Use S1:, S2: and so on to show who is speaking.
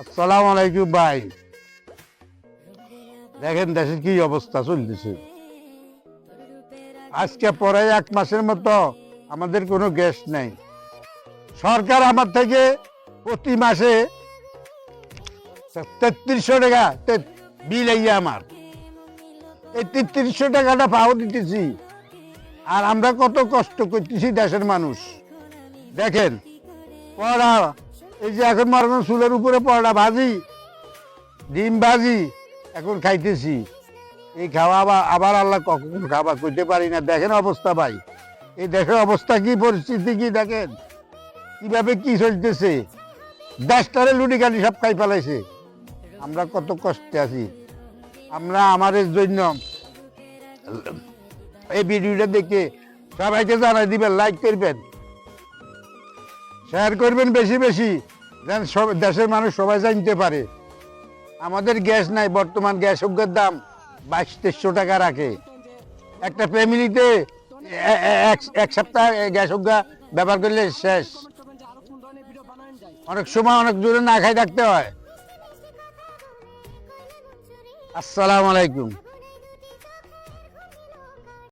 S1: আসসালামু আলাইকুম ভাই। দেখেন দেশের কি অবস্থা চলতেছে। আজকে পরে 1 মাসের মতো আমাদের কোনো গ্যাস নেই। সরকার আমার থেকে প্রতি মাসে 3300 টাকা বিল আইয়া আমার। এই 3300 টাকাটা পাও দিতেছি, আর আমরা কত কষ্ট করতেছি দেশের মানুষ। দেখেন পড়া, এই যে এখন মরণ চুলের উপরে পড়া ভাজি, ডিম ভাজি এখন খাইতেছি। এই খাওয়া আবার আল্লাহ কখন খাবার করতে পারি না। দেখেন অবস্থা ভাই, এই দেশের অবস্থা কি, পরিস্থিতি কি, দেখেন কিভাবে কি চলতেছে। দেশটারে লুটি কাটি সব খাই ফেলাইছে। আমরা কত কষ্টে আছি। আমরা আমাদের জন্য এই ভিডিওটা দেখে সবাইকে জানাই দিবেন, লাইক করবেন, শেয়ার করবেন বেশি বেশি, যেন দেশের মানুষ সবাই জানতে পারে। আমাদের গ্যাস নাই, বর্তমান গ্যাসের দাম 2200 টাকা রাখে। একটা ফ্যামিলিতে এক সপ্তাহ গ্যাস ব্যবহার করলে শেষ। অনেক সময় অনেক জোরে না খাই থাকতে হয়। আসসালামু আলাইকুম।